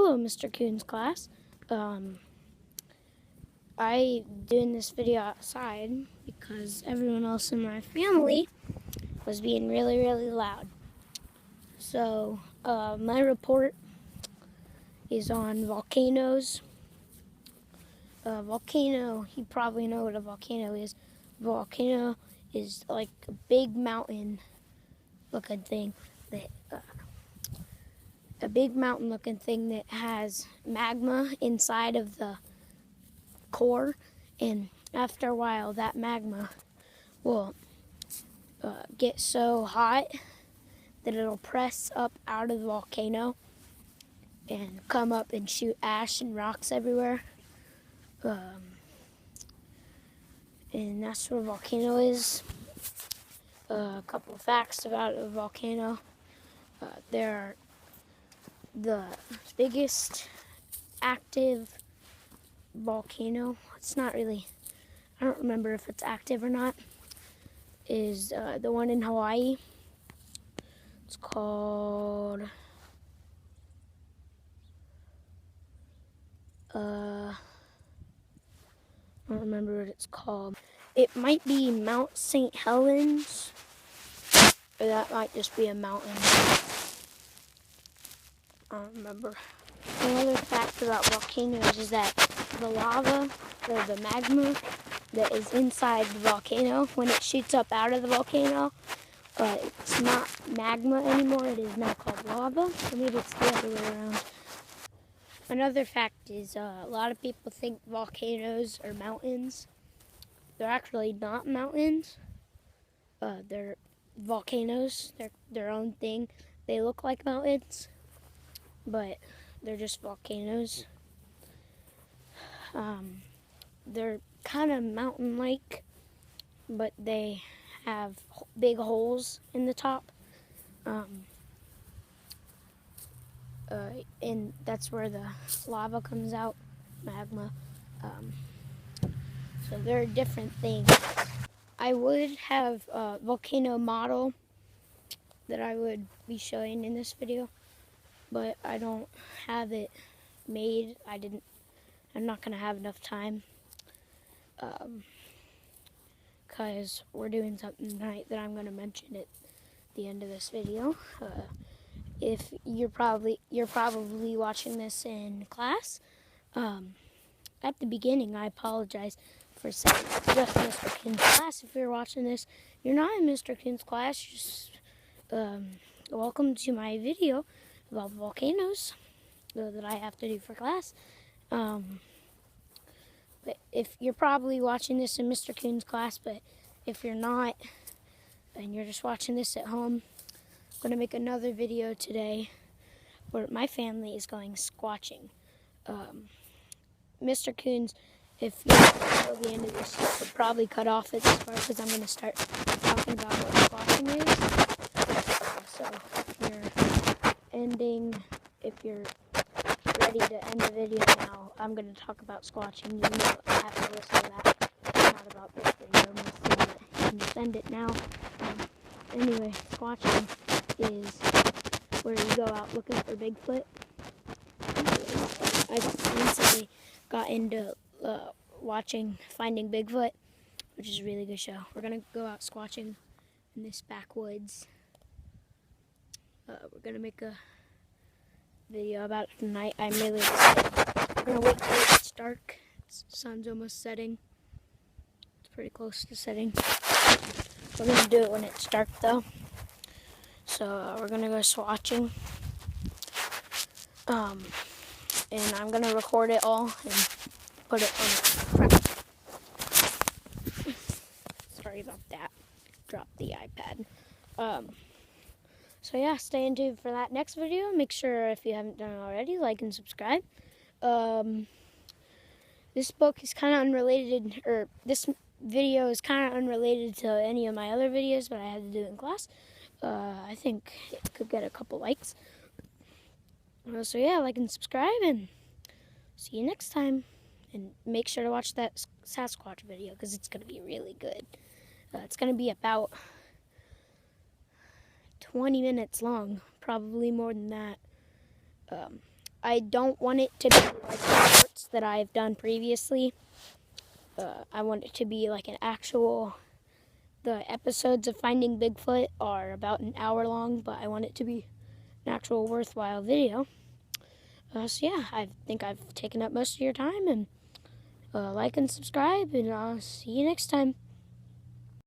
Hello, Mr. Coon's class. I doing this video outside because everyone else in my family was being really, really loud. So my report is on volcanoes. Volcano, you probably know what a volcano is. Volcano is like a big mountain looking thing that has magma inside of the core, and after a while that magma will get so hot that it'll press up out of the volcano and come up and shoot ash and rocks everywhere. And that's what a volcano is. A couple of facts about a volcano. They're the biggest active volcano. It's not really, I don't remember if it's active or not, is the one in Hawaii. It's called I don't remember what it's called. It might be Mount St. Helens, or that might just be a mountain. I don't remember. Another fact about volcanoes is that the lava, or the magma that is inside the volcano, when it shoots up out of the volcano, it's not magma anymore, it is now called lava, or maybe it's the other way around. Another fact is a lot of people think volcanoes are mountains. They're actually not mountains. They're volcanoes. They're their own thing. They look like mountains, but they're just volcanoes. They're kind of mountain-like, but they have big holes in the top. And that's where the lava comes out, magma. So they're a different thing. I would have a volcano model that I would be showing in this video, but I don't have it made. I'm not gonna have enough time, because we're doing something tonight that I'm gonna mention at the end of this video. If you're probably watching this in class, at the beginning, I apologize for saying just Mr. Coon's class. If you're watching this, you're not in Mr. Coon's class. Just welcome to my video about volcanoes that I have to do for class. But if you're probably watching this in Mr. Coon's class, but if you're not, and you're just watching this at home, I'm going to make another video today where my family is going squatching. Mr. Coon's, if you're until the end of this, you could probably cut off at this part because I'm going to start talking about what squatching is. So if you're ready to end the video now, I'm going to talk about squatching. You know, I have to listen to that. It's not about this video mostly, but you can just end it now. Anyway, squatching is where you go out looking for Bigfoot. I recently got into watching Finding Bigfoot, which is a really good show. We're going to go out squatching in this backwoods. We're going to make a video about it tonight. I'm really excited. We're going to wait till it's dark. The sun's almost setting. It's pretty close to setting. We're going to do it when it's dark, though. So we're going to go swatching. And I'm going to record it all and put it on. Sorry about that. Dropped the iPad. So yeah, stay tuned for that next video. Make sure, if you haven't done it already, like and subscribe. This book is kind of unrelated, or this video is kind of unrelated to any of my other videos, but I had to do it in class. I think it could get a couple likes. So yeah, like and subscribe, and see you next time. And make sure to watch that Sasquatch video, because it's going to be really good. It's going to be about 20 minutes long, probably more than that. I don't want it to be like the shorts that I've done previously. I want it to be like an actual... The episodes of Finding Bigfoot are about an hour long, but I want it to be an actual worthwhile video. So yeah, I think I've taken up most of your time, and like and subscribe, and I'll see you next time.